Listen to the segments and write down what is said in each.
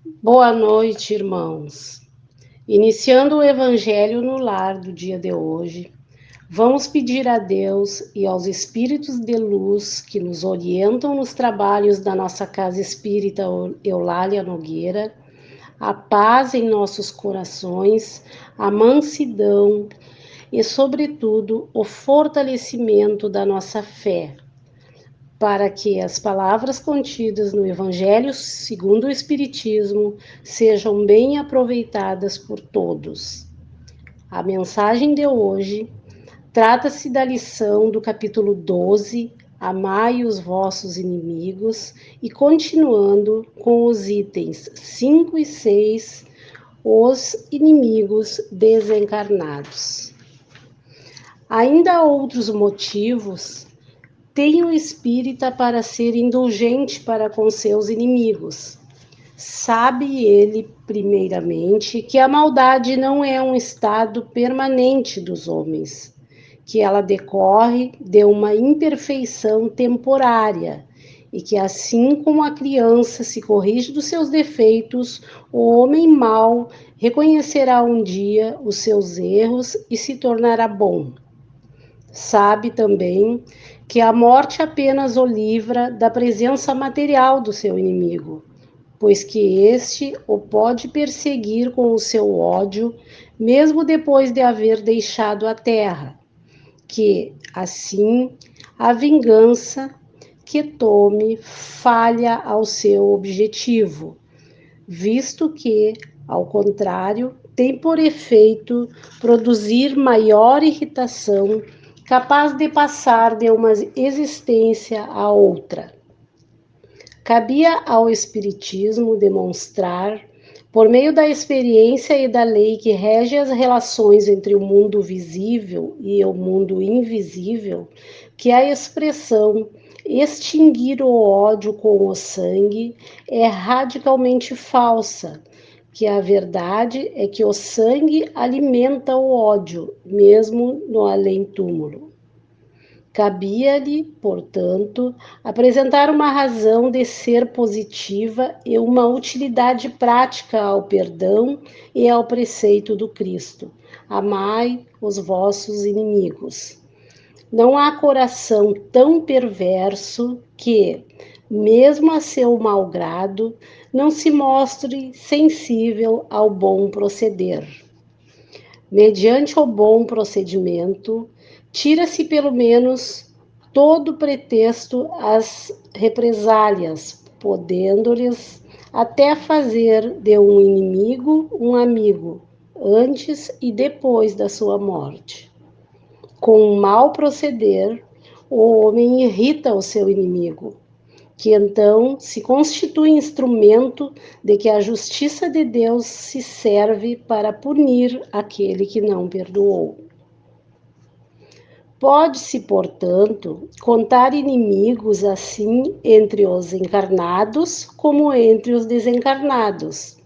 Boa noite, irmãos. Iniciando o Evangelho no lar do dia de hoje, vamos pedir a Deus e aos espíritos de luz que nos orientam nos trabalhos da nossa Casa Espírita Eulália Nogueira, a paz em nossos corações, a mansidão e, sobretudo, o fortalecimento da nossa fé, para que as palavras contidas no Evangelho segundo o Espiritismo sejam bem aproveitadas por todos. A mensagem de hoje trata-se da lição do capítulo 12, Amai os vossos inimigos, e continuando com os itens 5 e 6, os inimigos desencarnados. Ainda há outros motivos tem o espírita para ser indulgente para com seus inimigos. Sabe ele, primeiramente, que a maldade não é um estado permanente dos homens, que ela decorre de uma imperfeição temporária e que, assim como a criança se corrige dos seus defeitos, o homem mau reconhecerá um dia os seus erros e se tornará bom. Sabe também que a morte apenas o livra da presença material do seu inimigo, pois que este o pode perseguir com o seu ódio, mesmo depois de haver deixado a terra, que, assim, a vingança que tome falha ao seu objetivo, visto que, ao contrário, tem por efeito produzir maior irritação, capaz de passar de uma existência a outra. Cabia ao Espiritismo demonstrar, por meio da experiência e da lei que rege as relações entre o mundo visível e o mundo invisível, que a expressão extinguir o ódio com o sangue é radicalmente falsa, que a verdade é que o sangue alimenta o ódio, mesmo no além-túmulo. Cabia-lhe, portanto, apresentar uma razão de ser positiva e uma utilidade prática ao perdão e ao preceito do Cristo. Amai os vossos inimigos. Não há coração tão perverso que, mesmo a seu malgrado, não se mostre sensível ao bom proceder. Mediante o bom procedimento, tira-se pelo menos todo pretexto às represálias, podendo-lhes até fazer de um inimigo um amigo, antes e depois da sua morte. Com um mau proceder, o homem irrita o seu inimigo, que então se constitui instrumento de que a justiça de Deus se serve para punir aquele que não perdoou. Pode-se, portanto, contar inimigos assim entre os encarnados como entre os desencarnados.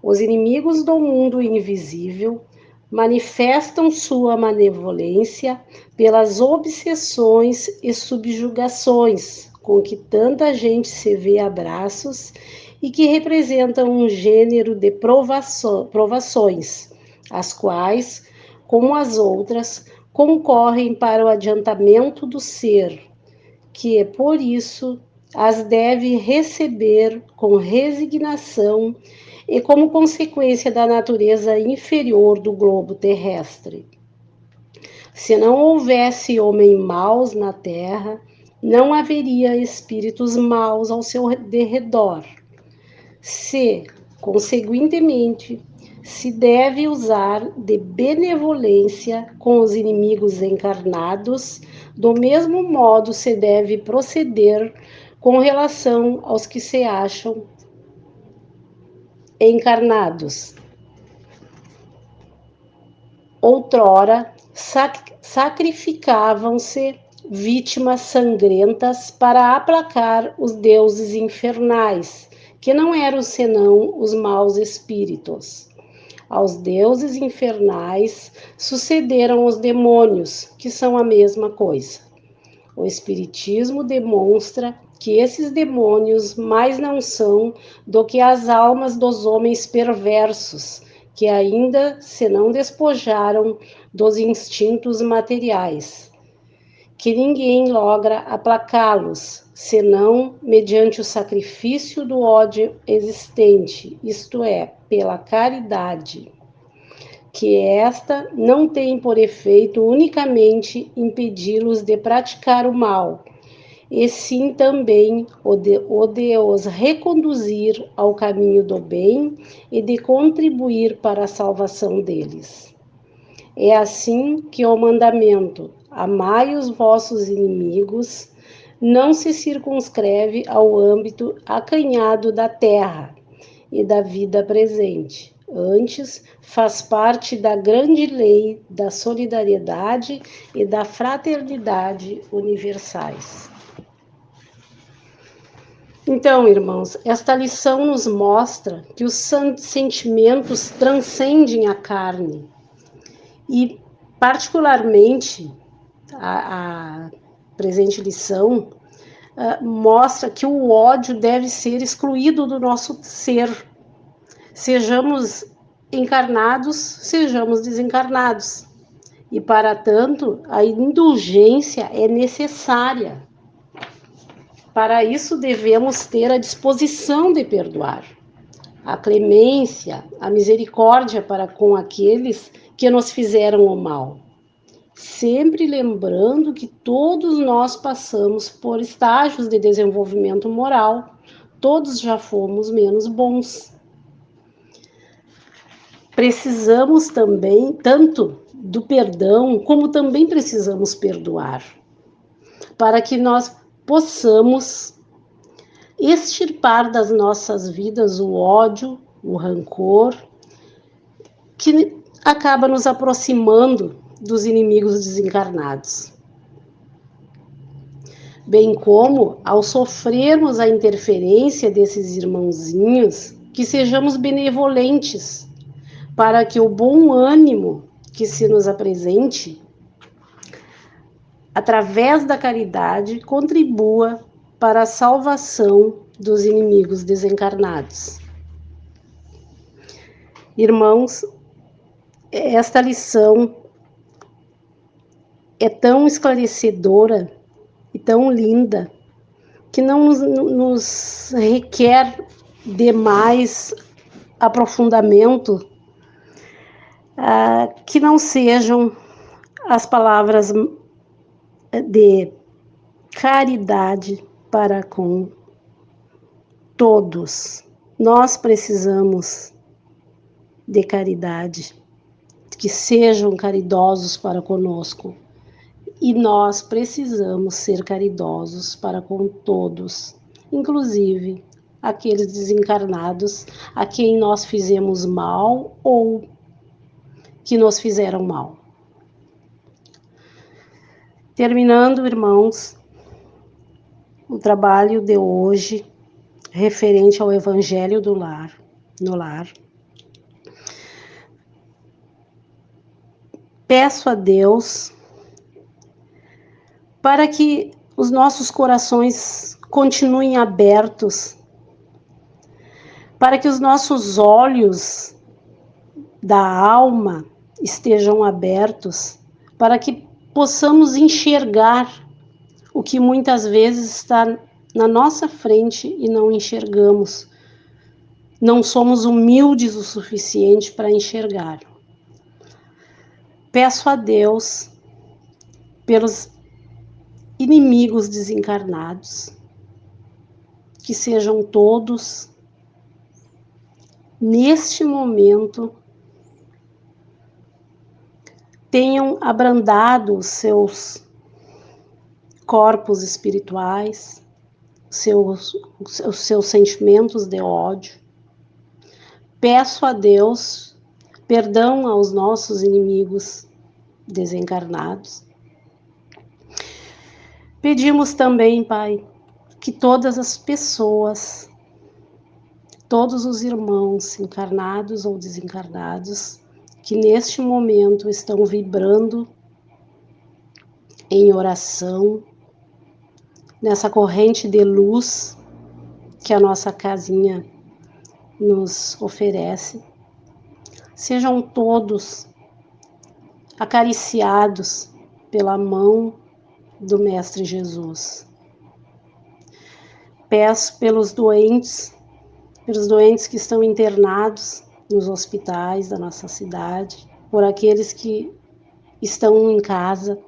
Os inimigos do mundo invisível manifestam sua malevolência pelas obsessões e subjugações com que tanta gente se vê a braços e que representam um gênero de provações, as quais, como as outras, concorrem para o adiantamento do ser, que por isso as deve receber com resignação e como consequência da natureza inferior do globo terrestre. Se não houvesse homens maus na terra, não haveria espíritos maus ao seu derredor. Se, conseguintemente, se deve usar de benevolência com os inimigos encarnados, do mesmo modo se deve proceder com relação aos que se acham encarnados. Outrora, sacrificavam-se vítimas sangrentas para aplacar os deuses infernais, que não eram senão os maus espíritos. Aos deuses infernais sucederam os demônios, que são a mesma coisa. O Espiritismo demonstra que esses demônios mais não são do que as almas dos homens perversos, que ainda se não despojaram dos instintos materiais, que ninguém logra aplacá-los, senão mediante o sacrifício do ódio existente, isto é, pela caridade, que esta não tem por efeito unicamente impedi-los de praticar o mal, e sim também o de os reconduzir ao caminho do bem e de contribuir para a salvação deles. É assim que o mandamento, amai os vossos inimigos, não se circunscreve ao âmbito acanhado da terra e da vida presente. Antes, faz parte da grande lei da solidariedade e da fraternidade universais. Então, irmãos, esta lição nos mostra que os sentimentos transcendem a carne e, particularmente, a presente lição mostra que o ódio deve ser excluído do nosso ser, sejamos encarnados, sejamos desencarnados. E, para tanto, a indulgência é necessária. Para isso, devemos ter a disposição de perdoar, a clemência, a misericórdia para com aqueles que nos fizeram o mal. Sempre lembrando que todos nós passamos por estágios de desenvolvimento moral, todos já fomos menos bons. Precisamos também, tanto do perdão, como também precisamos perdoar, para que nós possamos extirpar das nossas vidas o ódio, o rancor, que acaba nos aproximando dos inimigos desencarnados. Bem como, ao sofrermos a interferência desses irmãozinhos, que sejamos benevolentes, para que o bom ânimo que se nos apresente, através da caridade, contribua para a salvação dos inimigos desencarnados. Irmãos, esta lição é tão esclarecedora e tão linda que não nos requer demais aprofundamento que não sejam as palavras de caridade para com todos. Nós precisamos de caridade, que sejam caridosos para conosco. E nós precisamos ser caridosos para com todos, inclusive aqueles desencarnados a quem nós fizemos mal ou que nos fizeram mal. Terminando, irmãos, o trabalho de hoje referente ao Evangelho do Lar, no lar. Peço a Deus para que os nossos corações continuem abertos, para que os nossos olhos da alma estejam abertos, para que possamos enxergar o que muitas vezes está na nossa frente e não enxergamos. Não somos humildes o suficiente para enxergar. Peço a Deus pelos inimigos desencarnados, que sejam todos, neste momento, tenham abrandado os seus corpos espirituais, os seus sentimentos de ódio. Peço a Deus perdão aos nossos inimigos desencarnados. Pedimos também, Pai, que todas as pessoas, todos os irmãos encarnados ou desencarnados, que neste momento estão vibrando em oração, nessa corrente de luz que a nossa casinha nos oferece. Sejam todos acariciados pela mão do Mestre Jesus. Peço pelos doentes que estão internados nos hospitais da nossa cidade, por aqueles que estão em casa,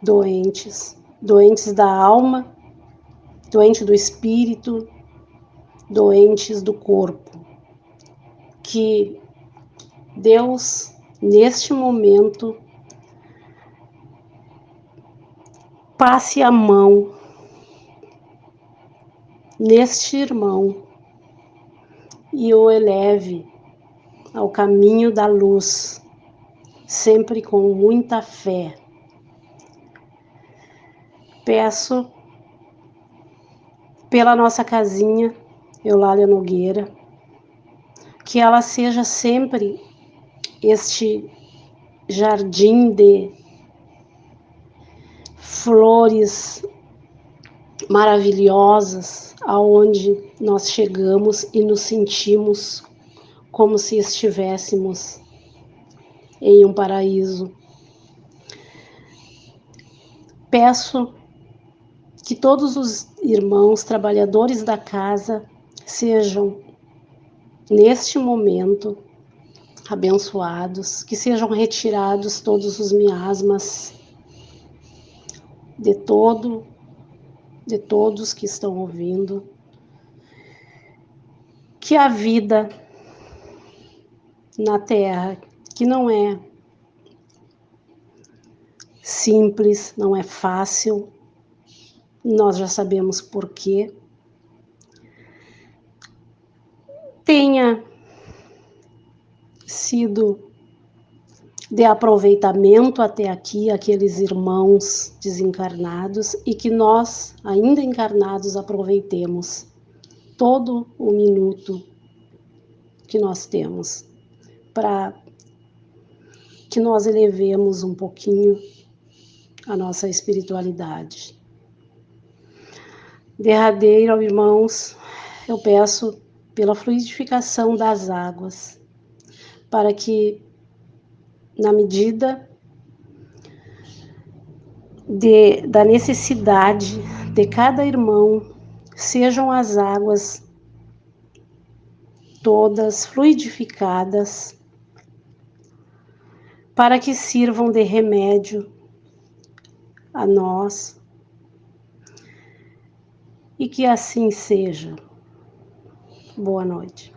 doentes da alma, doentes do espírito, doentes do corpo. Que Deus, neste momento, passe a mão neste irmão e o eleve ao caminho da luz, sempre com muita fé. Peço pela nossa casinha, Eulália Nogueira, que ela seja sempre este jardim de flores maravilhosas, aonde nós chegamos e nos sentimos como se estivéssemos em um paraíso. Peço que todos os irmãos trabalhadores da casa sejam, neste momento, abençoados, que sejam retirados todos os miasmas de todos que estão ouvindo, que a vida na Terra, que não é simples, não é fácil, nós já sabemos por quê, tenha sido de aproveitamento até aqui, aqueles irmãos desencarnados, e que nós, ainda encarnados, aproveitemos todo o minuto que nós temos, para que nós elevemos um pouquinho a nossa espiritualidade. Derradeiro, irmãos, eu peço pela fluidificação das águas, para que, na medida da necessidade de cada irmão, sejam as águas todas fluidificadas, para que sirvam de remédio a nós, e que assim seja. Boa noite.